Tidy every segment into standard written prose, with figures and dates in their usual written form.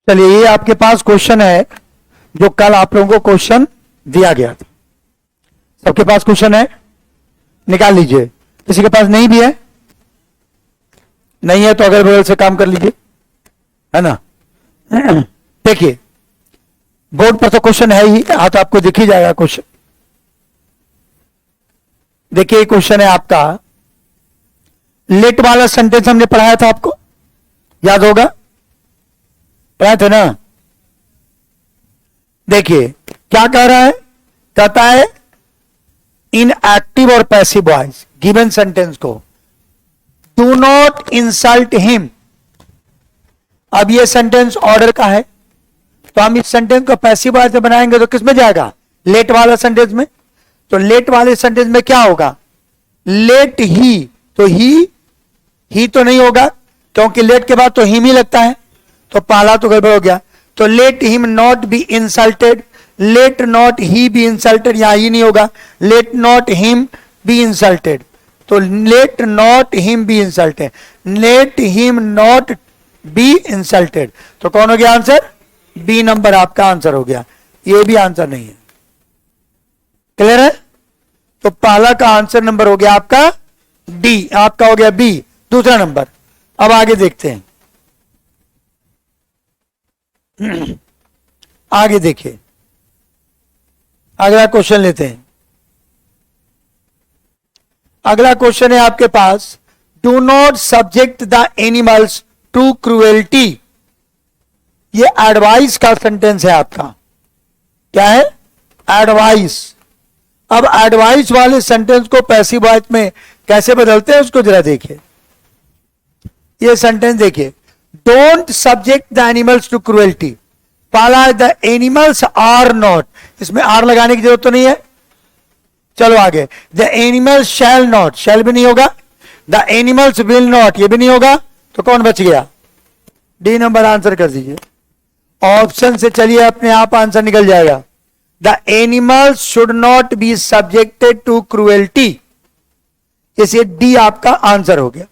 चलिए, ये आपके पास क्वेश्चन है जो कल आप लोगों को क्वेश्चन दिया गया था। सबके पास क्वेश्चन है, निकाल लीजिए। किसी के पास नहीं भी है, नहीं है तो अगल बगल से काम कर लीजिए, है ना। देखिए, बोर्ड पर तो क्वेश्चन है ही, हाथ आपको दिख ही जाएगा क्वेश्चन। देखिए, क्वेश्चन है आपका, लेट वाला सेंटेंस हमने पढ़ाया था, आपको याद होगा, पढ़ाया था ना। देखिए क्या कह रहा है, कहता है इन एक्टिव और पैसिव वॉइस गिवन सेंटेंस को डू नॉट इंसल्ट हिम। अब ये सेंटेंस ऑर्डर का है, तो हम इस सेंटेंस को पैसिव वॉइस में बनाएंगे तो किस में जाएगा, लेट वाला सेंटेंस में। तो लेट वाले सेंटेंस में क्या होगा, लेट ही, तो ही तो नहीं होगा क्योंकि लेट के बाद तो हिम ही लगता है, तो पहला तो गड़बड़ हो गया। तो let him not be insulted, let not he be insulted, यहां ही नहीं होगा, let not him be insulted. तो let not him be insulted, let him not be insulted. तो कौन हो गया आंसर, बी नंबर आपका आंसर हो गया, ये भी आंसर नहीं है। क्लियर है। तो पहला का आंसर नंबर हो गया आपका डी, आपका हो गया बी दूसरा नंबर। अब आगे देखते हैं, आगे देखिए, अगला क्वेश्चन लेते हैं। अगला क्वेश्चन है आपके पास, do not subject the animals to cruelty. ये एडवाइस का सेंटेंस है आपका, क्या है, एडवाइस। अब एडवाइस वाले सेंटेंस को पैसिव वॉइस में कैसे बदलते हैं उसको जरा देखिए। ये सेंटेंस देखिए, don't subject the animals to cruelty. पहला द एनिमल्स आर नॉट, इसमें आर लगाने की जरूरत तो नहीं है। चलो आगे, the animals shall not, shall भी नहीं होगा। द एनिमल्स विल नॉट, ये भी नहीं होगा। तो कौन बच गया, डी नंबर आंसर कर दीजिए। ऑप्शन से चलिए, अपने आप आंसर निकल जाएगा। The animals should not be subjected to cruelty, इसे डी आपका आंसर हो गया।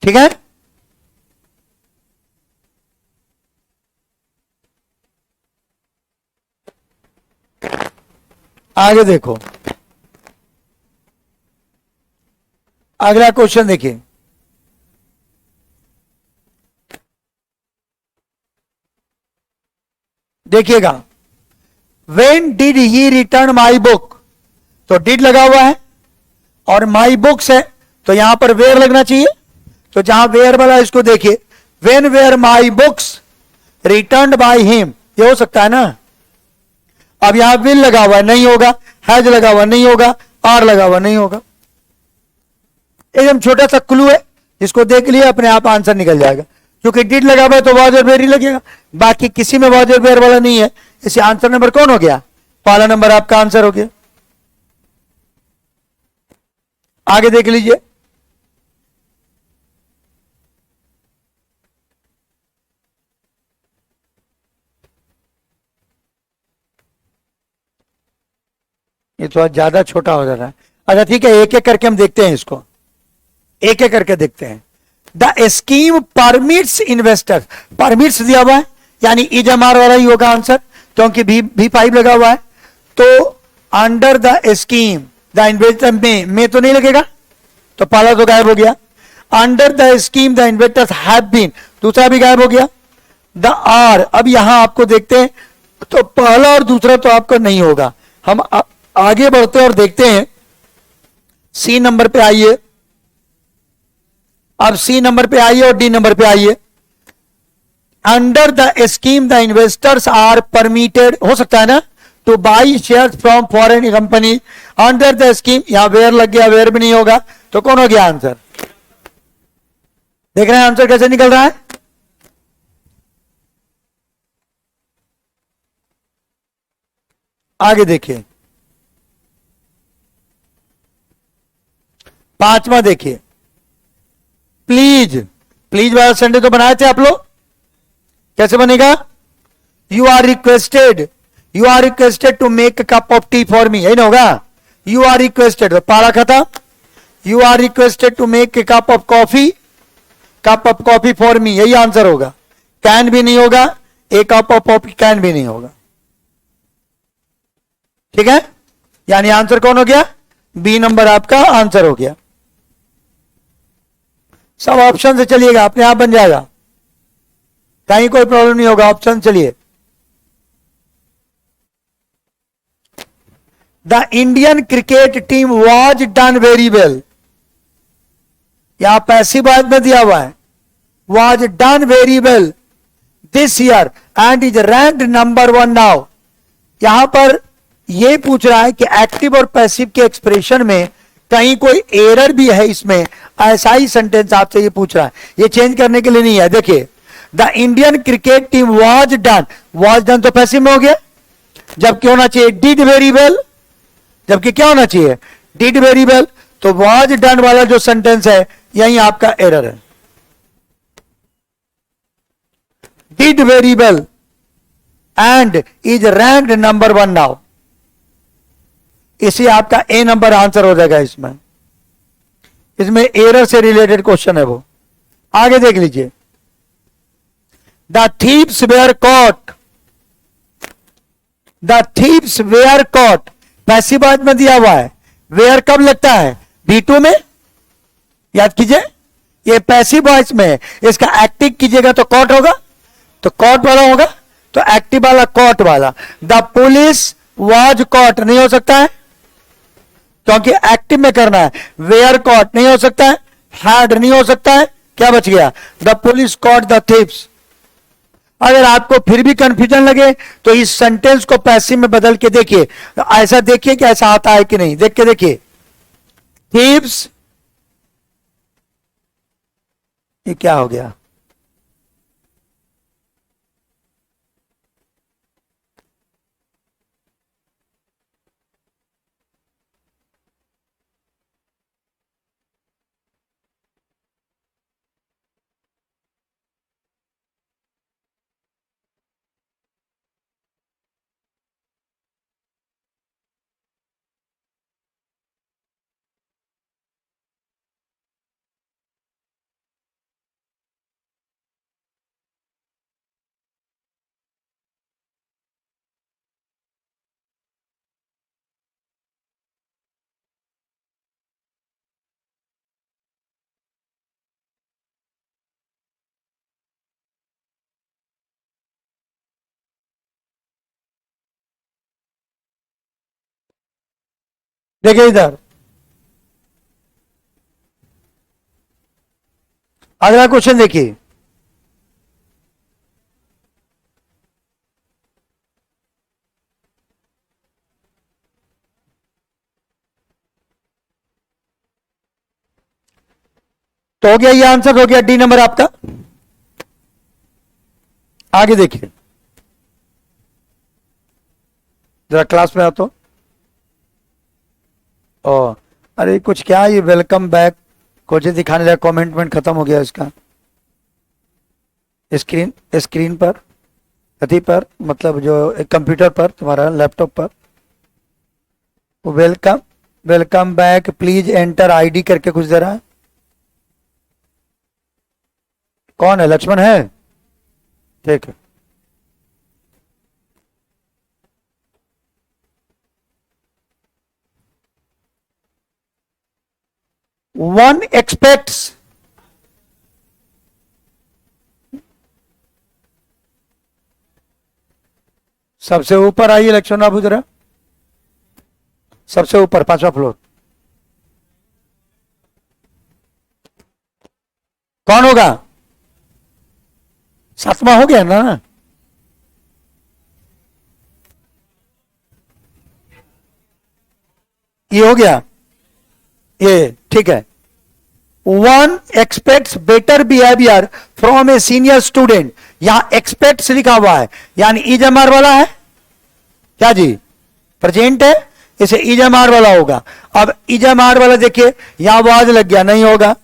ठीक है, आगे देखो, अगला क्वेश्चन देखिए। देखिएगा, when did he return my book, तो डिड लगा हुआ है और माई बुक्स है, तो यहां पर वेयर लगना चाहिए। तो जहां वेयर वाला इसको देखिए, when were my books return by him, ये हो सकता है ना। अब यहां विल लगा हुआ नहीं होगा, हैज लगा हुआ नहीं होगा, आर लगा हुआ नहीं होगा। एकदम छोटा सा क्लू है, जिसको देख लिए अपने आप आंसर निकल जाएगा। क्योंकि डिड लगा हुआ है तो वॉज और वेयर ही लगेगा, बाकी किसी में वॉज और वेयर वाला नहीं है, इसे आंसर नंबर कौन हो गया, पहला नंबर आपका आंसर हो गया। आगे देख लीजिए, ये थोड़ा ज्यादा छोटा हो जा रहा है। अच्छा ठीक है, एक एक करके हम देखते हैं इसको, एक एक करके देखते हैं। The scheme permits investor, permits दिया हुआ है यानी इजमार वाला ही होगा आंसर, क्योंकि V5 लगा हुआ है। तो under the scheme the investor में तो नहीं लगेगा, तो पहला तो गायब हो गया। Under the scheme the investors have been, दूसरा भी गायब हो गया। द आर, अब यहां आपको देखते हैं, तो पहला और दूसरा तो आपका नहीं होगा। हम आगे बढ़ते और देखते हैं, सी नंबर पे आइए। अब सी नंबर पे आइए और डी नंबर पे आइए। Under the scheme the investors are permitted, हो सकता है ना, to buy share from foreign company. Under the scheme, यहां वेयर लग गया, वेयर भी नहीं होगा, तो कौन हो गया आंसर। देख रहे हैं आंसर कैसे निकल रहा है। आगे देखिए, पांचवा देखिए, प्लीज, प्लीज वाला सेंटेंस तो बनाए थे आप लोग, कैसे बनेगा, you are requested, you are requested to make a cup of tea for me, यही ना होगा। यू आर रिक्वेस्टेड, तो पारा खत्म। You are requested to make a cup of coffee, cup of coffee for me, यही answer होगा। Can भी नहीं होगा, a cup of coffee can भी नहीं होगा। ठीक है, यानी आंसर कौन हो गया? बी नंबर आपका आंसर हो गया। सब ऑप्शन से चलिएगा, अपने आप बन जाएगा, कहीं कोई प्रॉब्लम नहीं होगा। ऑप्शन चलिए। The Indian cricket team was done very well, यहां पैसिव वॉइस में दिया हुआ है, was done very well this year and is ranked number 1 now. यहां पर यह पूछ रहा है कि एक्टिव और पैसिव के एक्सप्रेशन में कहीं कोई एरर भी है इसमें, ऐसा ही सेंटेंस आपसे ये पूछ रहा है, ये चेंज करने के लिए नहीं है। देखिए, the Indian cricket team was done तो पैसिव में हो गया, जबकि होना चाहिए डिड वेरी वेल, जबकि क्या होना चाहिए? Did very well. तो वॉज डन वाला जो सेंटेंस है यही आपका एरर है। Did very well and is ranked number 1 now, इसी आपका ए नंबर आंसर हो जाएगा। इसमें एरर से रिलेटेड क्वेश्चन है वो, आगे देख लीजिए। The thieves were caught, the thieves were caught passive voice में दिया हुआ है, वेयर कब लगता है? V2 में, याद कीजिए, ये पैसिव वॉइस में है, इसका एक्टिव कीजिएगा तो कॉट होगा, तो कॉट वाला होगा, तो एक्टिव वाला कॉट वाला। द पुलिस वॉज कॉट नहीं हो सकता है क्योंकि एक्टिव में करना है, वेयर कॉट नहीं हो सकता है, हैड नहीं हो सकता है, क्या बच गया? The police cot the thieves. अगर आपको फिर भी कंफ्यूजन लगे तो इस सेंटेंस को पैसिव में बदल के देखिए, ऐसा देखिए कि ऐसा आता है कि नहीं, देख के देखिए। थीव्स, ये क्या हो गया? देखिए इधर, अगला क्वेश्चन देखिए। तो हो गया, ये आंसर हो गया, डी नंबर आपका। आगे देखिए, जरा क्लास में आ तो। ओ, अरे कुछ क्या ये वेलकम बैक कुछ दिखाने लगा, कमेंटमेंट खत्म हो गया इसका। स्क्रीन पर, अति पर, मतलब जो कंप्यूटर पर, तुम्हारा लैपटॉप पर, welcome welcome back please enter ID करके कुछ दे रहा है। कौन है? लक्ष्मण है, ठीक है। वन एक्सपेक्ट्स, सबसे ऊपर आइए लक्ष्मण बाबू जरा, सबसे ऊपर 5वां फ्लोर। कौन होगा? 7वां हो गया ना? ये हो गया, ये ठीक है। One aspects better behaviour from a senior student, यहां एक्सपेक्ट्स लिखा हुआ है, यानी इजएमआर वाला है क्या जी? प्रेजेंट है, इसे इजएमआर वाला होगा। अब इजएमआर वाला देखिए, यहां वाज लग गया, नहीं होगा।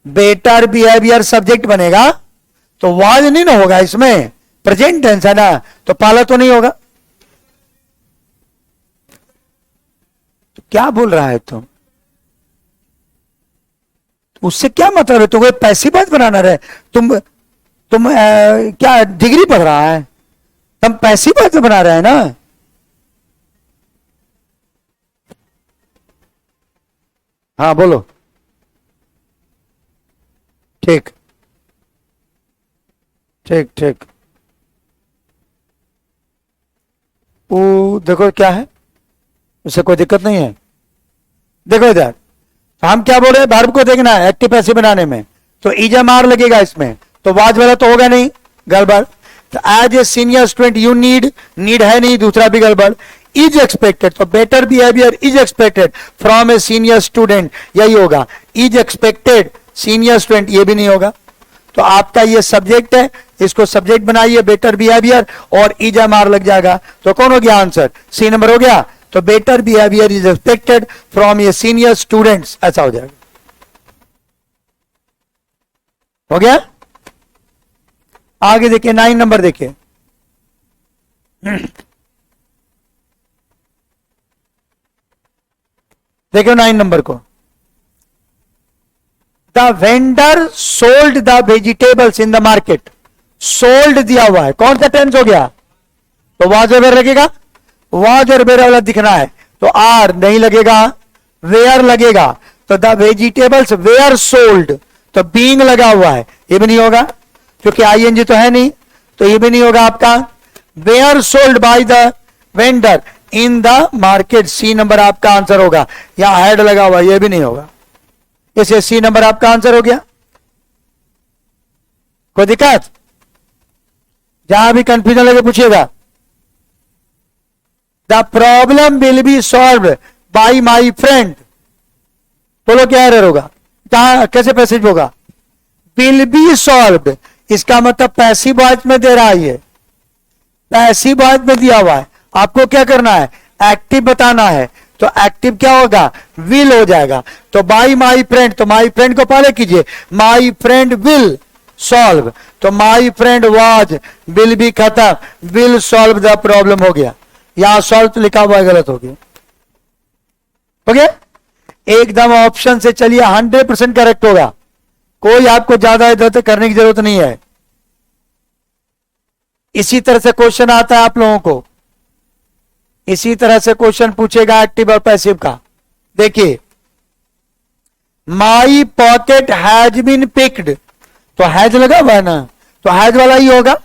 बेटर बिहेवियर सब्जेक्ट बनेगा तो वाज नहीं ना होगा, इसमें प्रेजेंट टेंस है ना, तो पाला तो नहीं होगा। तो क्या बोल रहा है तुम? उससे क्या मतलब है? तुम्हें पैसिव वॉइस बनाना रहे? तुम क्या डिग्री पढ़ रहा है? तुम पैसिव वॉइस बना रहे हैं ना। हाँ बोलो। ठीक ठीक ठीक। वो देखो क्या है, उससे कोई दिक्कत नहीं है। देखो इधर हम क्या बोल रहे हैं, वर्ब को देखना है एक्टिव पैसिव बनाने में, तो EJMR लगेगा इसमें, तो वाज वाला तो होगा नहीं, गड़बड़। तो as a senior student you need है नहीं, दूसरा भी गड़बड़। इज एक्सपेक्टेड, तो better behaviour is expected from a senior student, यही होगा। इज एक्सपेक्टेड सीनियर स्टूडेंट, ये भी नहीं होगा। तो आपका ये सब्जेक्ट है, इसको सब्जेक्ट बनाइए बेटर बिहेवियर और EJMR लग जाएगा। तो कौन हो गया आंसर? सी नंबर हो गया। तो better behaviour is expected from a senior students, ऐसा हो जाएगा। हो गया। आगे देखिए 9 नंबर देखिए। देखो 9 नंबर को, the vendor sold the vegetables in the market. Sold दिया हुआ है, कौन सा टेंस हो गया? तो वाज और वेयर लगेगा, वाज और वेयर वाला दिखना है, तो आर नहीं लगेगा, वेयर लगेगा। तो द वेजिटेबल्स वेयर सोल्ड, तो बीइंग लगा हुआ है, ये भी नहीं होगा क्योंकि ING तो है नहीं, तो ये भी नहीं होगा आपका। Were sold by the vendor in the market, C number आपका आंसर होगा। यहां हेड लगा हुआ, ये भी नहीं होगा, इसे सी नंबर आपका आंसर हो गया। कोई दिक्कत? जहां भी कंफ्यूजन लगे पूछिएगा। The problem will be solve by my friend, बोलो क्या एरर होगा? कहां कैसे पैसेज होगा? विल बी सॉल्व, इसका मतलब पैसिव वॉइस में दे रहा है, ये पैसिव वॉइस में दिया हुआ है। आपको क्या करना है? एक्टिव बताना है, तो एक्टिव क्या होगा? विल हो जाएगा। तो बाई माई फ्रेंड, तो माई फ्रेंड को पहले कीजिए, माई फ्रेंड विल सॉल्व, तो माई फ्रेंड वाज, विल भी खत्म, विल सॉल्व द प्रॉब्लम हो गया। यहां सॉल्व तो लिखा हुआ है, गलत हो गया। हो गया एकदम ऑप्शन से चलिए, 100% करेक्ट होगा, कोई आपको ज्यादा इधर उधर करने की जरूरत नहीं है। इसी तरह से क्वेश्चन आता है आप लोगों को, इसी तरह से क्वेश्चन पूछेगा एक्टिव और पैसिव का। देखिए, my pocket has been picked, तो हैज लगा हुआ है ना, तो हैज वाला ही होगा।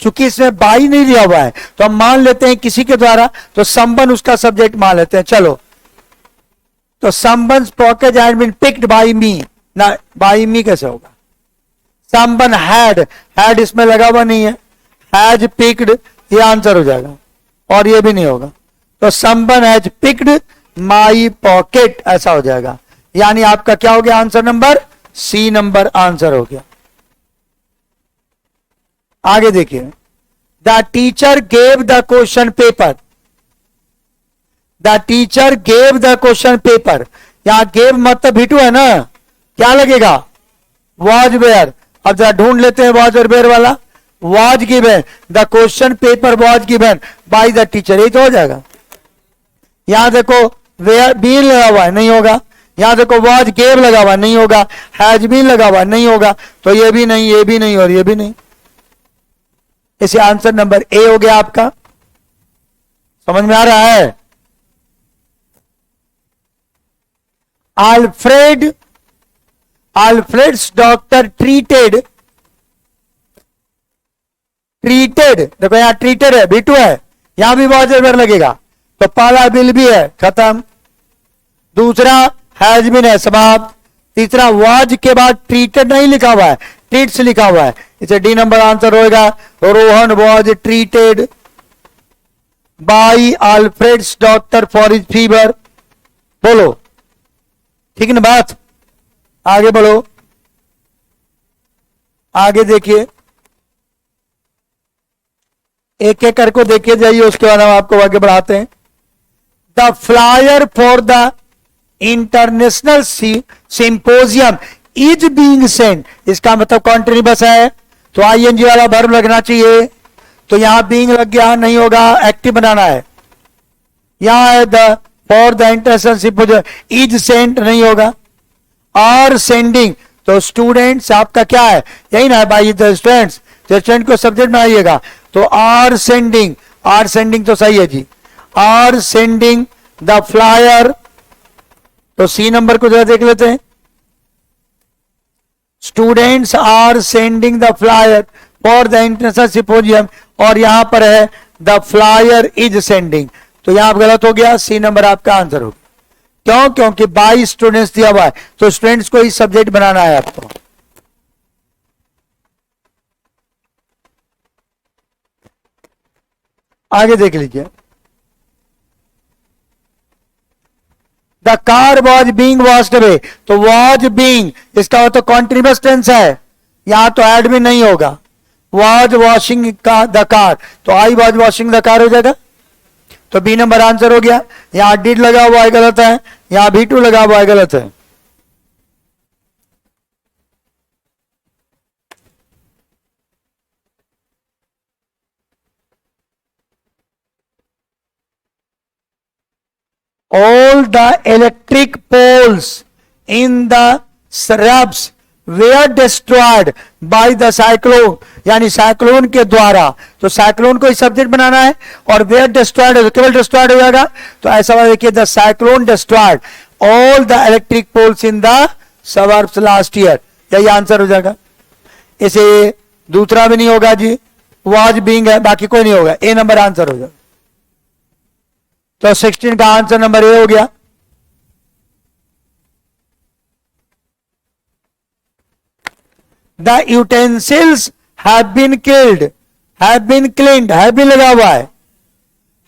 चूंकि इसमें बाई नहीं दिया हुआ है, तो हम मान लेते हैं किसी के द्वारा, तो समवन उसका सब्जेक्ट मान लेते हैं। चलो, तो someone's pocket has been picked by me, ना बाई मी कैसे होगा? समवन हैड इसमें लगा हुआ नहीं है, हैज पिक्ड, ये आंसर हो जाएगा, और ये भी नहीं होगा। तो someone has picked my pocket, ऐसा हो जाएगा। यानी आपका क्या हो गया answer? Number C number answer हो गया। आगे देखिए, the teacher gave the question paper, the teacher gave the question paper, यहां गेव मतलब हिटू है ना, क्या लगेगा? Was were. अब जरा ढूंढ लेते हैं वाज और वेयर वाला। Was given, the question paper was given by the teacher, ये तो हो जाएगा। यहां देखो वेयर बीन लगा हुआ है, नहीं होगा। यहां देखो वाज गेव लगा हुआ, नहीं होगा। हैज बीन लगा हुआ, नहीं होगा। तो ये भी नहीं, ये भी नहीं और ये भी नहीं। इसे आंसर नंबर ए हो गया आपका। समझ में आ रहा है? Alfred's doctor treated, देखो यहां ट्रीटेड है, B2 है, यहां भी वाज वेयर लगेगा, तो पहला विल भी है, खत्म। दूसरा हैज बीन है, समाप्त। तीसरा वाज के बाद ट्रीटेड नहीं लिखा हुआ है, ट्रीट्स लिखा हुआ है, इसे डी नंबर आंसर होगा। Rohan was treated by Alfred's doctor for his fever. बोलो ठीक है ना बात? आगे बढ़ो, आगे देखिए, एक एक करके देखिए जाइए, उसके बाद हम आपको आगे बढ़ाते हैं। The flyer for the international symposium is being Saint, इसका मतलब कॉन्टिन्यूअस है, तो ING वाला वर्ब लगना चाहिए। तो यहां बीइंग लग गया, नहीं होगा, एक्टिव बनाना है। यहां है the for the international symposium, is sent नहीं होगा। आर सेंडिंग, तो स्टूडेंट्स आपका क्या है, यही ना है बाई द स्टूडेंट्स, तो स्टूडेंट को सब्जेक्ट बनाइएगा, तो आर सेंडिंग, आर सेंडिंग तो सही है जी, आर सेंडिंग द फ्लायर, तो सी नंबर को जरा देख लेते हैं, students are sending the flyer for the international symposium, और यहां पर है द फ्लायर इज सेंडिंग, तो यहां गलत हो गया, सी नंबर आपका आंसर होगा। क्यों? क्योंकि 22 स्टूडेंट्स दिया हुआ है, तो स्टूडेंट्स को ही सब्जेक्ट बनाना है आपको। आगे देख लीजिए, the car was being washed away, तो वॉज बींग इसका हो तो कॉन्टिन्यूअस टेंस है, यहां तो एड में नहीं होगा, वॉज वॉशिंग द कार, तो I was washing the car हो जाएगा, तो बी नंबर आंसर हो गया। यहां डिड लगा हुआ है गलत है, यहां भी टू लगा हुआ है गलत है। All the electric poles in the shrubs were destroyed by the cyclone, यानी साइक्लोन के द्वारा, तो साइक्लोन को ही सब्जेक्ट बनाना है, और वेयर डिस्ट्रॉयड है, केवल डिस्ट्रॉयड हो जाएगा, तो ऐसा देखिए the cyclone destroyed all the electric poles in the suburbs last year, यही आंसर हो जाएगा। इसे दूसरा भी नहीं होगा जी, वाज बीइंग है, बाकी कोई नहीं होगा, ए नंबर आंसर हो जाएगा। तो 16 का आंसर नंबर ए हो गया। The utensils have been killed, have been cleaned, have been लगा हुआ है,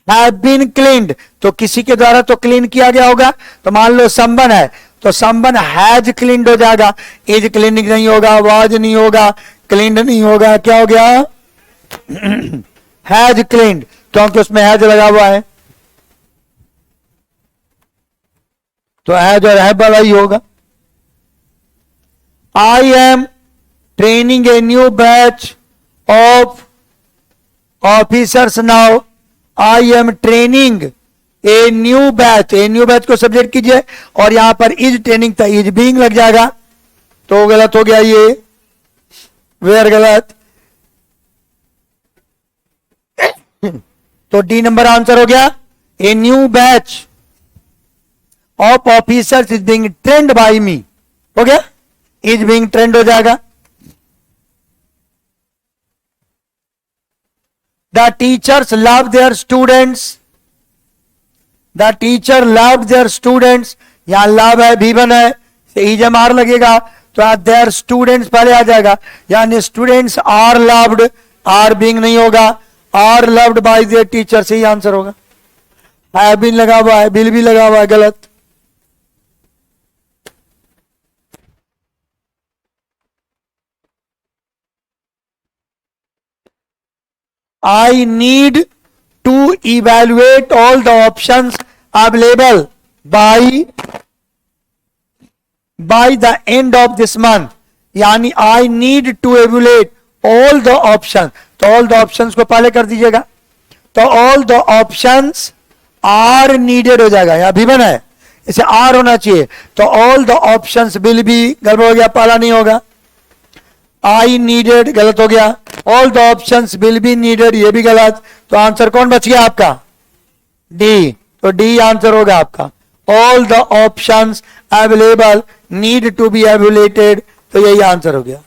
हैव बीन क्लीन्ड, तो किसी के द्वारा तो क्लीन किया गया होगा, तो मान लो संबन है, तो संबन हैज क्लीन्ड हो जाएगा, इज क्लीनिंग नहीं होगा, वाज नहीं होगा, क्लीन्ड नहीं होगा, क्या हो गया हैज क्लीन्ड, क्योंकि उसमें हैज लगा हुआ है, तो हैज और हैव वाला ही होगा। I am training A new batch of officers now, I am training A new batch, A new batch को सब्जेक्ट कीजिए, और यहां पर इज ट्रेनिंग था, इज बीइंग लग जाएगा, तो गलत हो गया ये, वेयर गलत, तो डी नंबर आंसर हो गया। A new batch of officers is being trained by me, हो गया, इज बीइंग ट्रेंड हो जाएगा। The teachers love their students, the teacher love their students, यहां लव है, भीवन है, इजम आर लगेगा, तो देयर स्टूडेंट्स पहले आ जाएगा, यानी students are loved, are being नहीं होगा, are loved by their teachers, ही आंसर होगा। हैव बीन लगा हुआ है, बिल भी लगा हुआ है, गलत। I need to evaluate all the options available by the end of this month, यानी I need to evaluate all the options, तो all the options को पहले कर दीजिएगा, तो all the options are needed हो जाएगा, यहां भी बना है, इसे R होना चाहिए, तो all the options will be, गलत हो गया, पहला नहीं होगा, I needed गलत हो गया, all the options will be needed, ये भी गलत, तो आंसर कौन बच गया आपका, डी, तो डी आंसर होगा आपका। All the options available need to be evaluated, तो यही आंसर हो गया।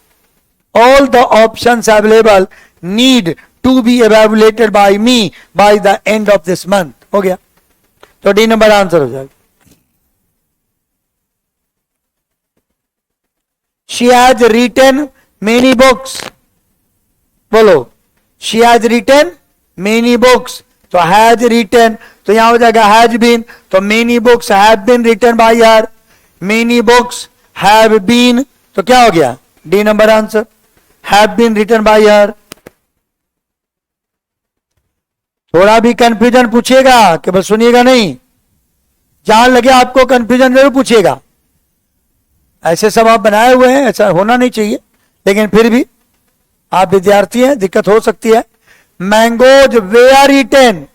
All the options available need to be evaluated by me by the end of this month, हो गया, तो डी नंबर आंसर हो जाएगा। She has written many books, बोलो, she has written many books, तो हैज रिटन, तो यहां हो जाएगा हैज बीन, तो many books have been written by her, many books have been, तो क्या हो गया, D number answer, have been written by her. थोड़ा भी कंफ्यूजन पूछेगा कि बस सुनिएगा नहीं, जहां लगे आपको कंफ्यूजन जरूर पूछेगा, ऐसे सब आप बनाए हुए हैं, ऐसा होना नहीं चाहिए, लेकिन फिर भी आप विद्यार्थी हैं, दिक्कत हो सकती है। मैंगोज वेयर ईटेन,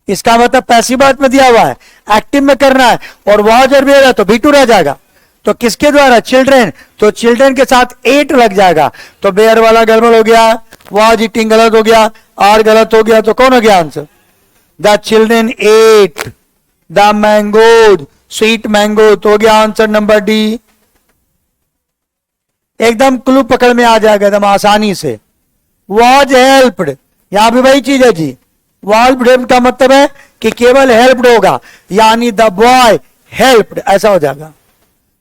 इसका मतलब पैसिव वॉइस में दिया हुआ है, एक्टिव में करना है, और वाज और वेयर है तो भी टू रह जाएगा, तो किसके द्वारा? चिल्ड्रेन, तो चिल्ड्रेन के साथ 8 लग जाएगा, तो बेयर वाला गड़बड़ हो गया, वाज ईटिंग गलत हो गया, आर गलत हो गया, तो कौन हो गया answer? The children at the mangoes, sweet mango, तो हो गया आंसर नंबर डी। एकदम क्लू पकड़ में आ जाएगा एकदम आसानी से। वॉज हेल्प्ड, यहां भी वही चीज है जी, वॉज हेल्प्ड का मतलब है कि केवल हेल्प्ड होगा, यानी द बॉय हेल्प्ड ऐसा हो जाएगा।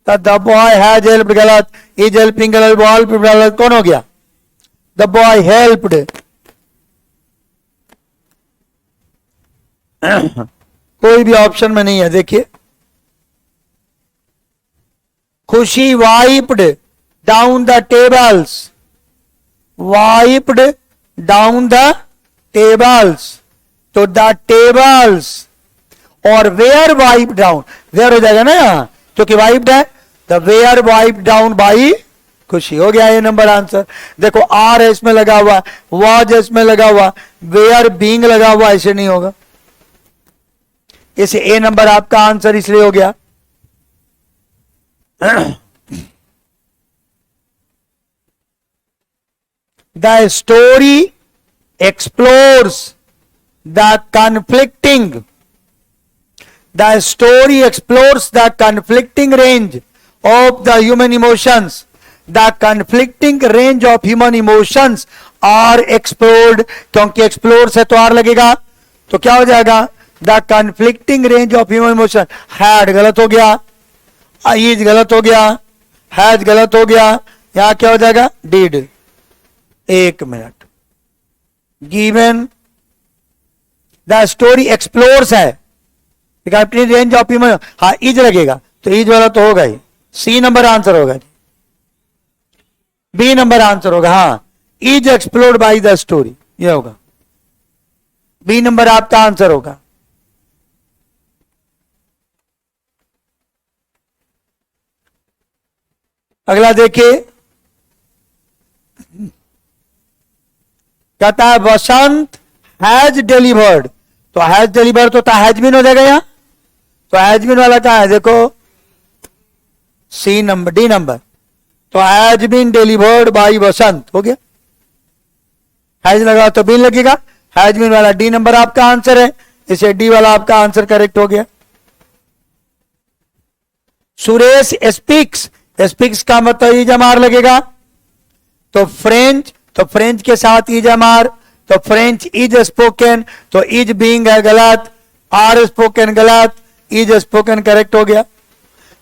तो द बॉय हैज हेल्प्ड गलत, इज हेल्पिंग गलत, वॉल गलत, कौन हो गया? The boy helped. कोई भी ऑप्शन में नहीं है, देखिए। Khushi wiped down the tables, wiped down the tables, तो द टेबल्स और वेयर वाइप डाउन, वेयर हो जाएगा ना यहां क्योंकि वाइप्ड है, the were wiped down by Khushi, हो गया ये नंबर आंसर। देखो आर है इसमें लगा हुआ, वाज इसमें लगा हुआ, वेयर बीइंग लगा हुआ, ऐसे नहीं होगा, इसे ए नंबर आपका आंसर इसलिए हो गया। The story explores the conflicting, the story explores the conflicting range of the human emotions, the conflicting range of human emotions are explored, क्योंकि explores है तो आर लगेगा, तो क्या हो जाएगा? the conflicting range of human emotion, had गलत हो गया, is गलत हो गया, has गलत हो गया, यहां क्या हो जाएगा? did। एक minute, given the story explores है, अपनी रेंज ऑफ ह्यूमन, हाँ इज लगेगा, तो इज वाला तो होगा ही, सी नंबर आंसर होगा, बी नंबर आंसर होगा, हाँ is explored by the story, ये होगा, बी नंबर आपका आंसर होगा। अगला देखिए, कहता है वसंत हैज डिलीवर्ड, तो हैज डिलीवर्ड तो हैज बीन हो जाएगा यहां, तो हैज बीन वाला कहां है? देखो सी नंबर, डी नंबर, तो हैज बीन डिलीवर्ड बाय वसंत हो गया, हैज लगा तो बीन लगेगा, हैज बीन वाला डी नंबर आपका आंसर है, इसे डी वाला आपका आंसर करेक्ट हो गया। सुरेश स्पीक्स, स्पीक्स का मतलब इज एम आर लगेगा, तो फ्रेंच, तो फ्रेंच के साथ इज एम आर, तो फ्रेंच इज स्पोकन, तो इज बीइंग है गलत, आर स्पोकन गलत, इज स्पोकन करेक्ट हो गया,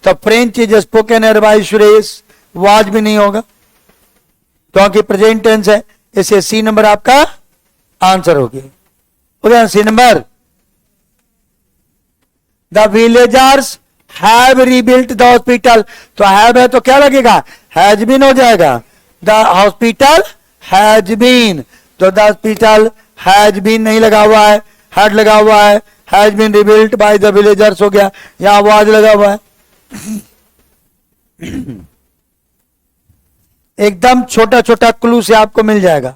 तो फ्रेंच इज स्पोकन है बाय सुरेश, वाज भी नहीं होगा क्योंकि प्रेजेंट टेंस है, इसे सी नंबर आपका आंसर हो गया। हो गया C number. The villagers have rebuilt the hospital, तो हैव है तो क्या लगेगा? हैज बीन हो जाएगा, द हॉस्पिटल हैज बीन, तो द हॉस्पिटल हैज बीन नहीं लगा हुआ है, हैड लगा हुआ है, has been rebuilt by the villagers हो गया, यहां वाज लगा हुआ है। एकदम छोटा छोटा क्लू से आपको मिल जाएगा,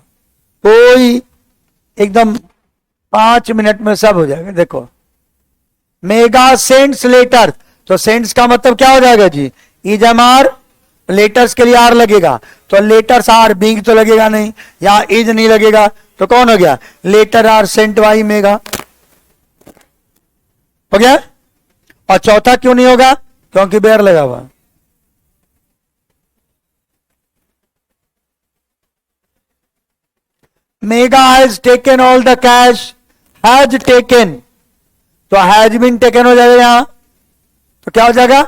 कोई एकदम 5 मिनट में सब हो जाएगा। देखो मेगा सेंड्स लेटर, तो सेंड्स का मतलब क्या हो जाएगा जी? इज एम आर, लेटर्स के लिए आर लगेगा, तो लेटर्स आर, बीइंग तो लगेगा नहीं, यहां इज नहीं लगेगा, तो कौन हो गया? Letter are sent by Megha हो गया। और चौथा क्यों नहीं होगा? क्योंकि बेयर लगा हुआ। Mega has taken all the cash, has taken, तो हैज बीन टेकन हो जाएगा यहां, तो क्या हो जाएगा?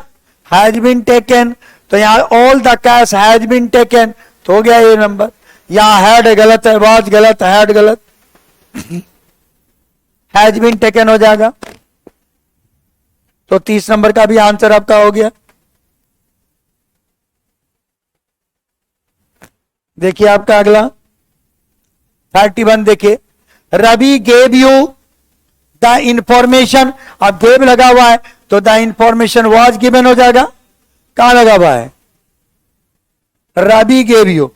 हैज बीन टेकन, तो यहां all the cash has been taken, तो हो गया ये नंबर। यहां हैड गलत है, वाज गलत, हैड गलत, हैज बीन टेकन हो जाएगा, तो 30 नंबर का भी आंसर आपका हो गया। देखिए आपका अगला 31 देखिए, Ravi gave you the information, अब गेव लगा हुआ है तो द इंफॉर्मेशन वाज गिवन हो जाएगा, कहां लगा हुआ है? रवि गेव यू,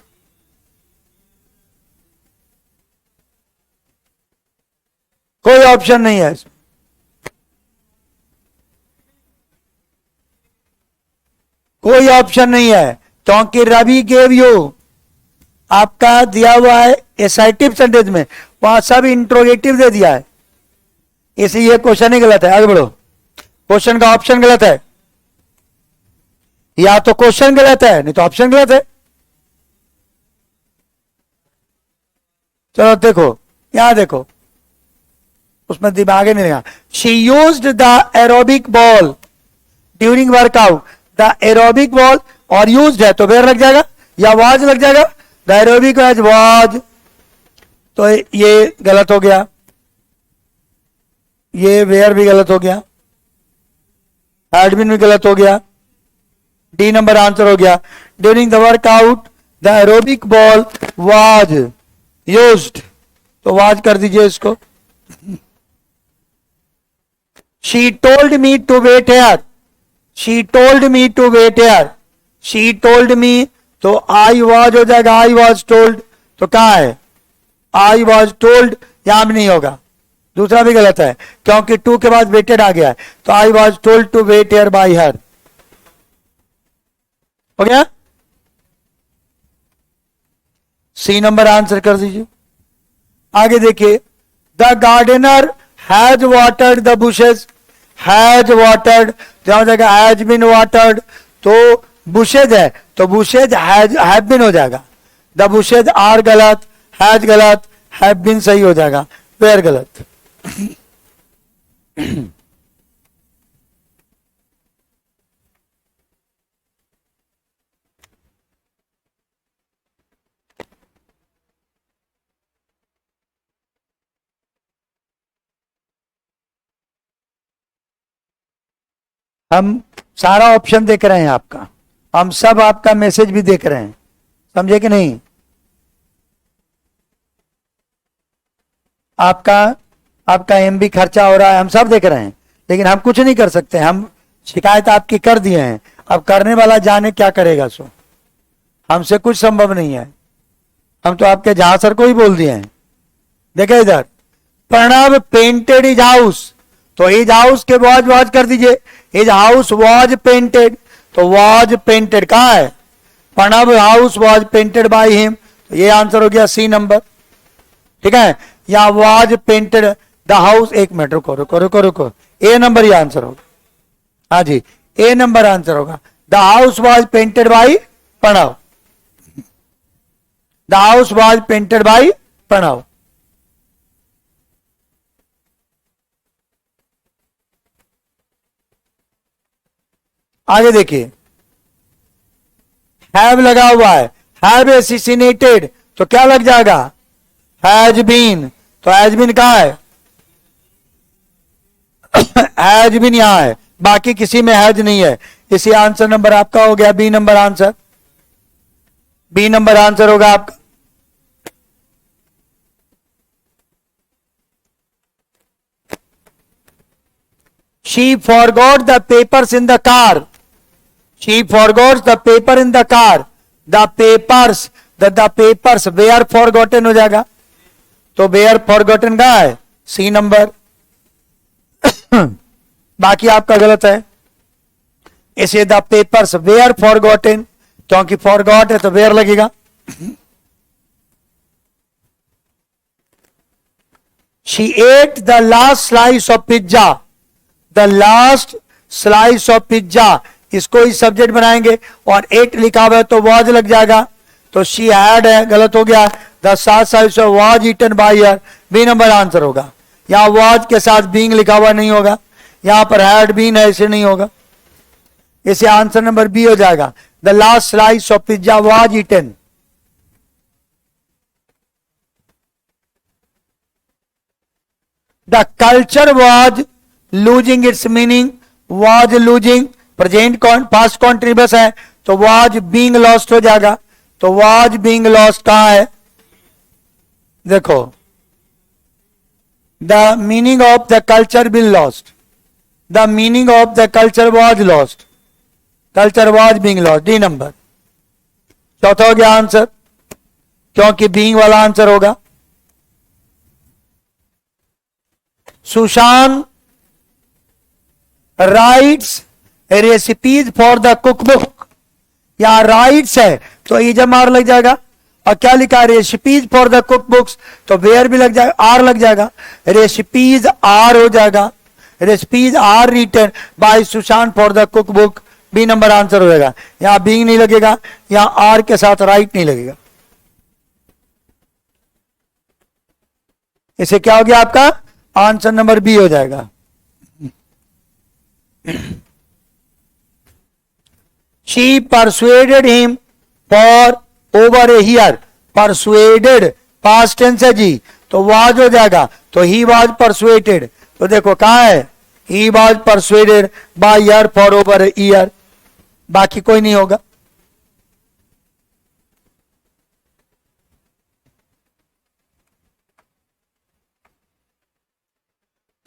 कोई ऑप्शन नहीं है इसमें। कोई ऑप्शन नहीं है, क्योंकि रवि गेव यू आपका दिया हुआ है एसाइटिव सेंटेंस में, वहां सब इंट्रोगेटिव दे दिया है, इसलिए क्वेश्चन ही गलत है। आगे बढ़ो, क्वेश्चन का ऑप्शन गलत है, या तो क्वेश्चन गलत है नहीं तो ऑप्शन गलत है। चलो देखो, यहां देखो, उसमें दिमाग ही नहीं लगा। She used the aerobic ball during workout, the aerobic ball और यूज्ड है तो वेयर लग जाएगा या वाज लग जाएगा, द एरोबिक वाज, तो ये गलत हो गया, ये वेयर भी गलत हो गया, एडमिन भी गलत हो गया, डी नंबर आंसर हो गया। During the workout the aerobic ball was used, तो वाज कर दीजिए इसको। She told me to wait here, she told me to wait here, she told me तो आई वाज हो जाएगा, आई वाज टोल्ड, तो कहां है आई वाज टोल्ड, यहां भी नहीं होगा। दूसरा भी गलत है क्योंकि टू के बाद वेटेड आ गया है, तो I was told to wait here by her, हो गया। सी नंबर आंसर कर दीजिए। आगे देखिए, the gardener has watered the bushes, has watered हो जाएगा हैज बीन वाटर्ड, तो बुशेज है तो बुशेज हैव बीन हो जाएगा, द बुशेज आर गलत, हैज गलत, हैव बीन सही हो जाएगा, वेयर गलत। हम सारा ऑप्शन देख रहे हैं आपका, हम सब आपका मैसेज भी देख रहे हैं, समझे कि नहीं। आपका एमबी खर्चा हो रहा है, हम सब देख रहे हैं, लेकिन हम कुछ नहीं कर सकते, हम शिकायत आपकी कर दिए हैं, अब करने वाला जाने क्या करेगा, सो हमसे कुछ संभव नहीं है, हम तो आपके जहां सर को ही बोल दिए हैं। देखे इधर, प्रणव पेंटेड इज हाउस, तो इज हाउस के वाज कर दीजिए, इज हाउस वाज पेंटेड, तो वाज पेंटेड कहां है, Pranav house was painted by him, तो ये आंसर हो गया सी नंबर, ठीक है। या वाज पेंटेड द हाउस, एक मिनट रुको रुको रुको रुको, ए नंबर ये आंसर होगा, हाँ जी ए नंबर आंसर होगा, the house was painted by Pranav, the house was painted by Pranav. आगे देखिए, हैव लगा हुआ है, हैव एसिसिनेटेड तो क्या लग जाएगा, हैज बीन, तो हैज बीन कहां है, हैज बीन यहां है, बाकी किसी में हैज नहीं है, इसी आंसर नंबर आपका हो गया B number answer, B number answer होगा आपका। She forgot the papers in the car. She forgot the paper in the car. The papers, the papers were forgotten हो जाएगा, तो were forgotten कहाँ है, सी नंबर। बाकी आपका गलत है, इसे द पेपर्स were forgotten, क्योंकि forgot है तो were लगेगा। She ate the last slice of pizza. The last slice of pizza, इसको ही सब्जेक्ट बनाएंगे और 8 लिखा हुआ है तो वाज लग जाएगा, तो शी हैड है, गलत हो गया। The slice of was eaten by her, B number answer होगा। यहाँ वाज के साथ बीइंग लिखा हुआ नहीं होगा, यहाँ पर हैड बीन है, इसे नहीं होगा, इसे आंसर नंबर बी हो जाएगा। The last slice of pizza was eaten. The culture was losing its meaning, was losing present past continuous है तो वाज बीइंग लॉस्ट हो जाएगा, तो वाज बीइंग लॉस्ट कहां है, देखो the meaning of the culture been lost, the meaning of the culture was lost, culture was being lost, D number. चौथा हो गया आंसर, क्योंकि बीइंग वाला आंसर होगा। Sushant writes recipes for the cookbook, यहाँ राइट्स है तो EJMR लग जाएगा। और क्या लिखा है, recipes for the cookbooks, तो वेयर भी लग जाएगा, आर लग जाएगा, रेसिपीज आर हो जाएगा, recipes are written by Sushant for the cookbook, B number answer हो जाएगा। यहाँ बीइंग नहीं लगेगा, यहाँ आर के साथ राइट नहीं लगेगा। इसे क्या हो गया, आपका आंसर नंबर बी हो जाएगा। She persuaded him for over a year, persuaded past tense है जी, तो वाज हो जाएगा, तो ही वाज परसुएटेड। तो देखो कहां है, he was persuaded by year for over a year, बाकी कोई नहीं होगा।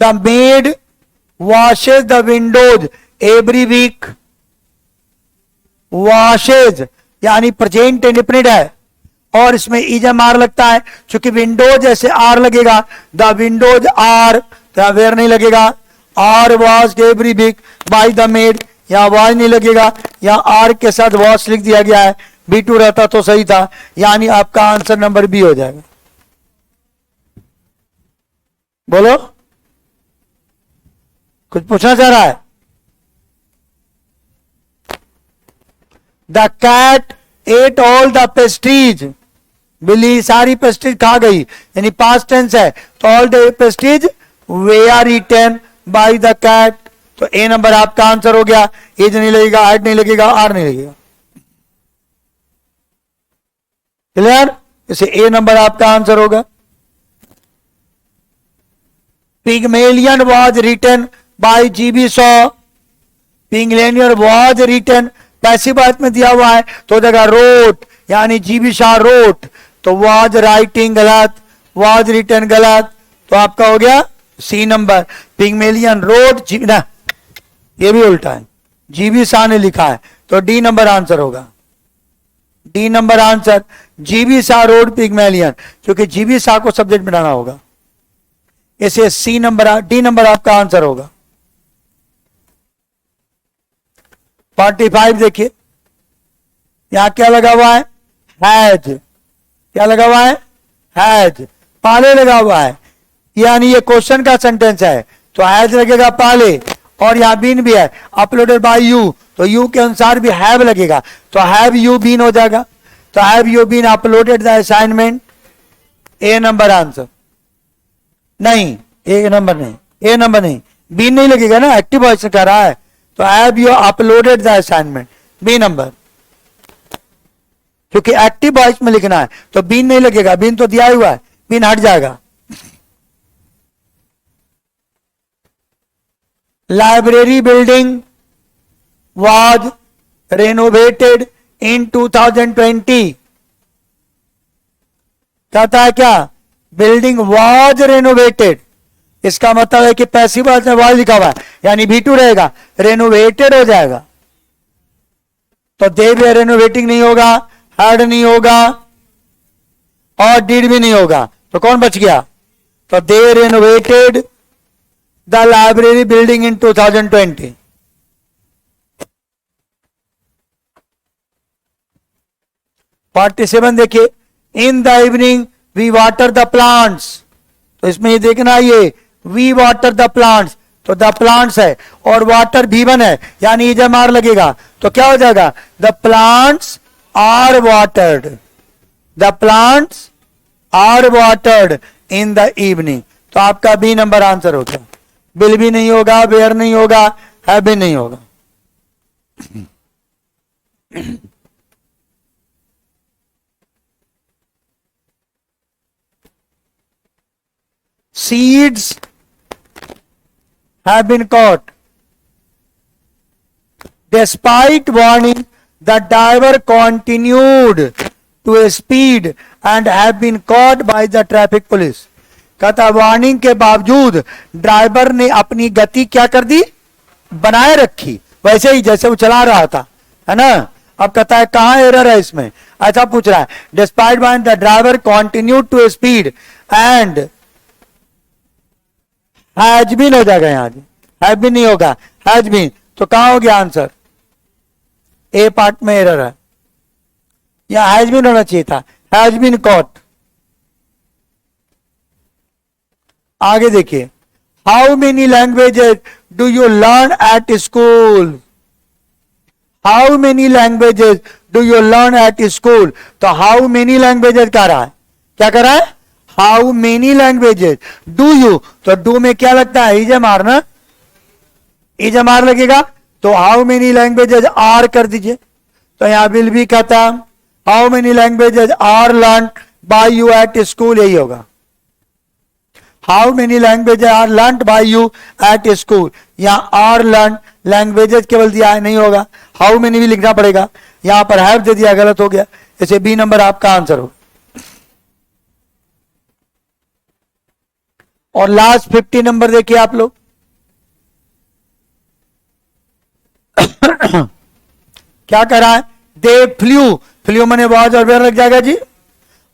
The maid washes the windows every week, washes यानी प्रेजेंट इंडेफिनिट है और इसमें EJMR लगता है, क्योंकि विंडोज जैसे आर लगेगा, द विंडोज आर, तो वेयर नहीं लगेगा, are wash every week by the maid, यहाँ वॉश नहीं लगेगा, यहाँ आर के साथ वॉश लिख दिया गया है, B2 रहता तो सही था, यानी आपका आंसर नंबर बी हो जाएगा। बोलो, कुछ पूछना चाह रहा है? The cat ate all the pastries, बिल्ली सारी पेस्ट्रीज खा गई, यानी पास्ट टेंस है, तो all the pastries they are eaten by the cat, तो ए नंबर आपका आंसर हो गया। एज नहीं लगेगा, हाइट नहीं लगेगा, आर नहीं लगेगा। क्लियर, इसे ए नंबर आपका आंसर होगा। Pygmalion was written by GB Shaw, Pygmalion was written passive voice में दिया हुआ है, तो जगह रोट, यानी GB शाह रोट, तो वॉज राइटिंग गलत, वॉज रिटन गलत, तो आपका हो गया सी नंबर। पिग्मेलियन रोट ना, ये भी उल्टा है, GB शाह ने लिखा है, तो डी नंबर आंसर होगा। D number answer, GB Shah road Pygmalion, क्योंकि GB शाह को सब्जेक्ट बनाना होगा, इसे सी नंबर, डी नंबर आपका आंसर होगा। 45 देखिए, यहां क्या लगा हुआ है, हैज, क्या लगा हुआ है, हैज, पहले लगा हुआ है, यानी ये क्वेश्चन का सेंटेंस है, तो हैज लगेगा पहले, और यहां बीन भी है, अपलोडेड बाय यू, तो यू के अनुसार भी हैव लगेगा, तो हैव यू बीन हो जाएगा, तो have you been uploaded the assignment, A number answer. नहीं, ए नंबर नहीं, ए नंबर नहीं, बीन नहीं लगेगा ना, एक्टिव वॉइस कह रहा है, तो have you uploaded the assignment, B number, क्योंकि एक्टिव वॉइस में लिखना है, तो बीन नहीं लगेगा, बीन तो दिया हुआ है, बीन हट जाएगा। Library building was renovated in 2020, कहता है क्या, बिल्डिंग was renovated, इसका मतलब है कि पैसिव वॉइस में was लिखा हुआ है, यानी B2 रहेगा, रेनोवेटेड हो जाएगा, तो दे वे रेनोवेटिंग नहीं होगा, हैड नहीं होगा, और डिड भी नहीं होगा, तो कौन बच गया, तो they renovated the library building in 2020। Part 7 देखिए, in the evening we water the plants, तो इसमें ये देखना, ये वी वाटर द प्लांट्स, तो द प्लांट्स है और वाटर V1 है, यानी EJMR लगेगा, तो क्या हो जाएगा, the plants are watered, the plants are watered in the evening, तो आपका बी नंबर आंसर होगा। बिल भी नहीं होगा, वेयर नहीं होगा, है भी नहीं होगा। Seeds have been caught. Despite warning, the driver continued to speed and have been caught by the traffic police. कहता वार्निंग के बावजूद ड्राइवर ने अपनी गति क्या कर दी, बनाए रखी, वैसे ही जैसे वो चला रहा था, है ना। अब कहता है कहां एरर है इसमें, ऐसा पूछ रहा है। Despite warning the driver continued to speed and has been हो जाएगा, यहां हैव बीन नहीं होगा, हैज बीन, तो कहां हो गया आंसर, ए पार्ट में एरर है। या हैज बीन होना चाहिए था, हैज बीन कॉट। आगे देखिए, how many languages do you learn at school? How many languages do you learn at school? तो हाउ मेनी लैंग्वेजेस कह रहा है, क्या कर रहा है? How many languages do you, तो डू में क्या लगता है? इज मारना, इज मार लगेगा, तो हाउ मेनी लैंग्वेजेस आर कर दीजिए, तो यहां विल भी कहता, how many languages are learn by you at school, यही होगा। How many languages are learn by you at school, यहां आर लर्न, लैंग्वेजेस केवल दिया है, नहीं होगा, हाउ मेनी भी लिखना पड़ेगा, यहां पर हैव दे दिया, गलत हो गया, इसे बी नंबर आपका आंसर हो। और लास्ट 50 नंबर देखिए आप लोग। क्या कर रहा है? दे फ्लू, फ्लू मैंने वाज और वेयर लग जाएगा जी,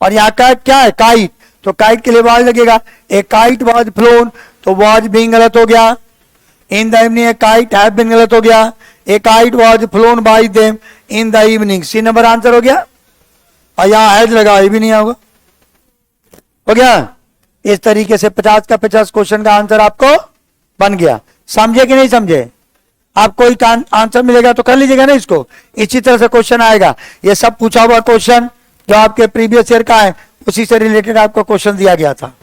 और यहाँ का क्या है? काइट, तो काइट के लिए वाज लगेगा, ए काइट वाज फ्लोन, तो वाज बीइंग गलत हो गया। In the evening a kite have been गलत हो गया, a kite was flown by them in the evening, C number answer हो गया। और यहाँ हैज लगा, ये भी नहीं होगा, हो गया। इस तरीके से 50 का 50 क्वेश्चन का आंसर आपको बन गया। समझे कि नहीं समझे? आपको एक आंसर मिलेगा तो कर लीजिएगा ना इसको, इसी तरह से क्वेश्चन आएगा। ये सब पूछा हुआ क्वेश्चन जो आपके प्रीवियस ईयर का है, उसी से रिलेटेड आपको क्वेश्चन दिया गया था।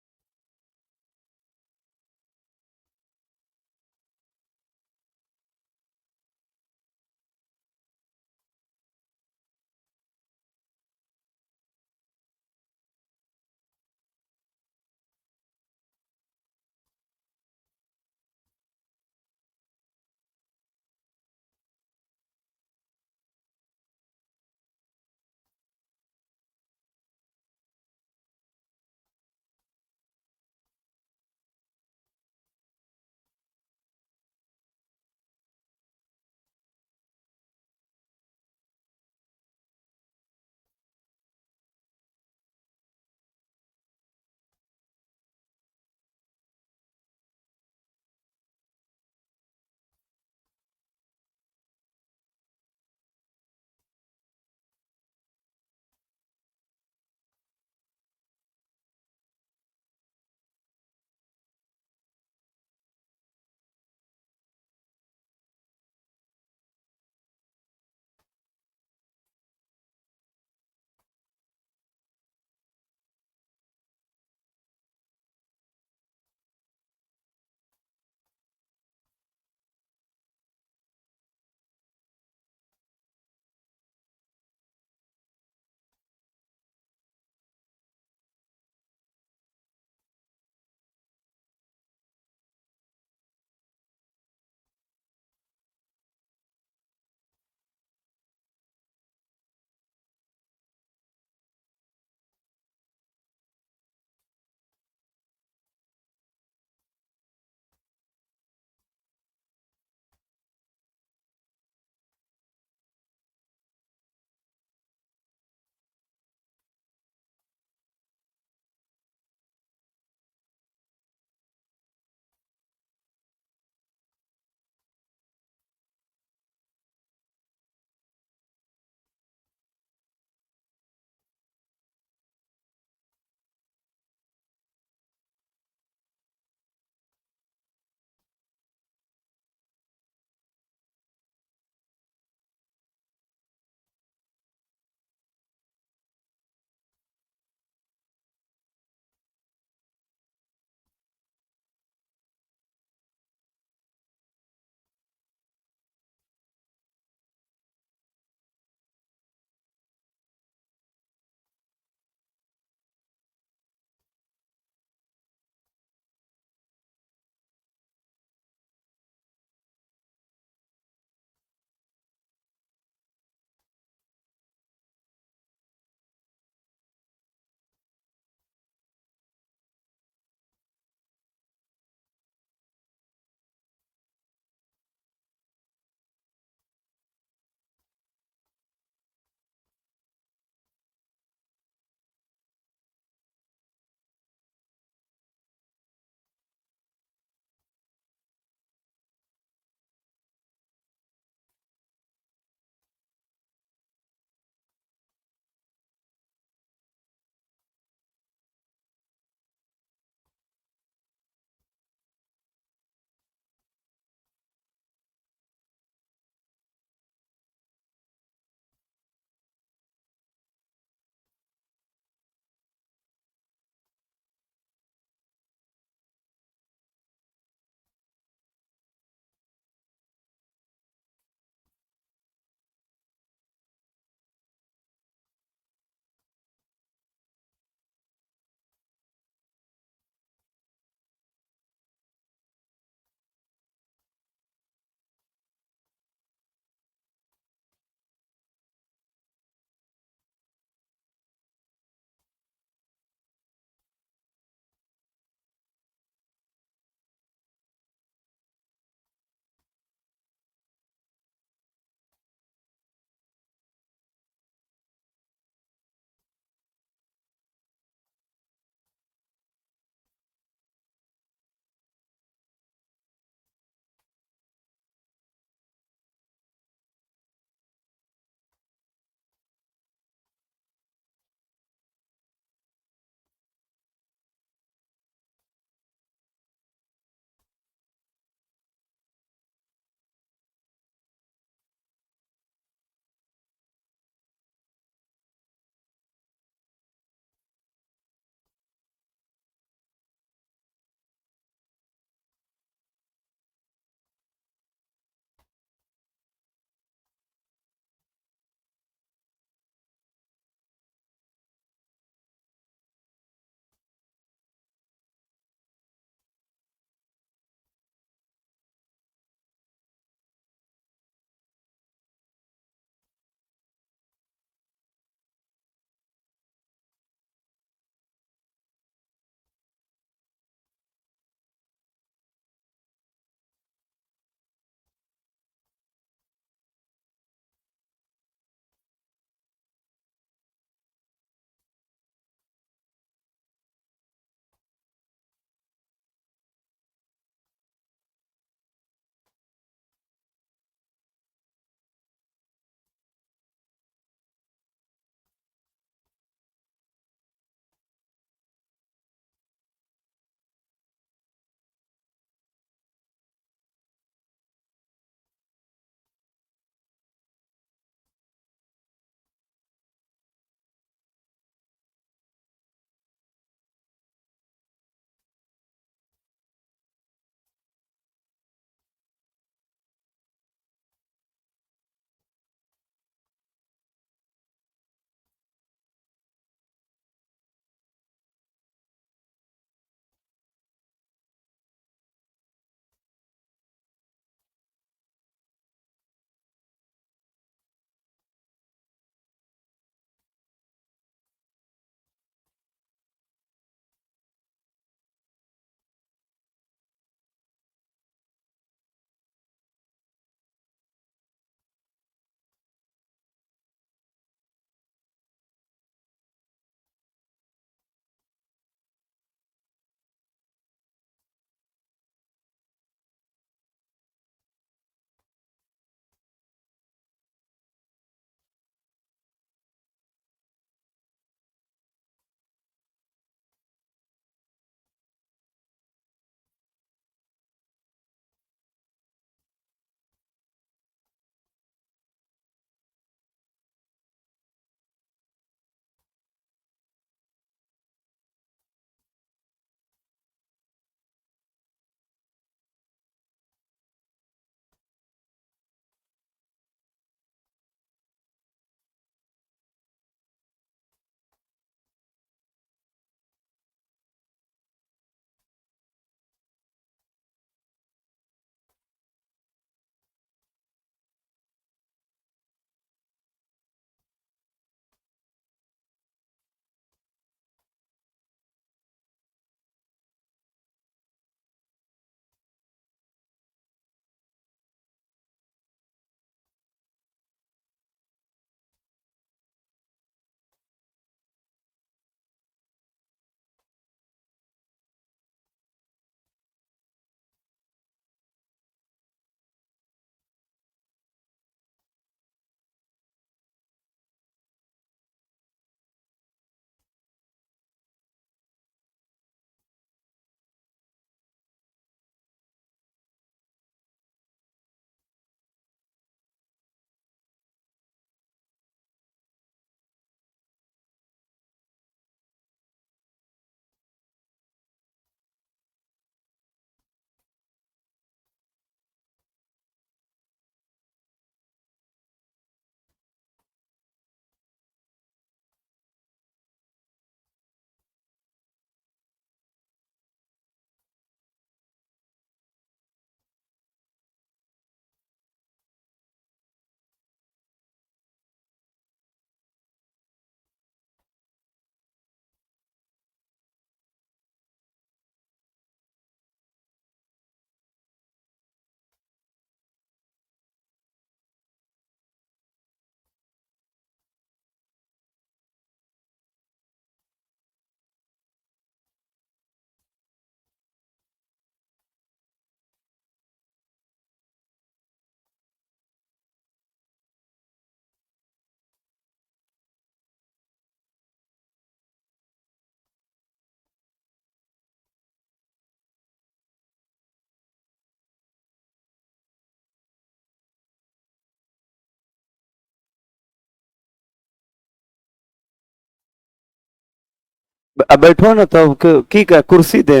बैठो ना तो की कुर्सी दे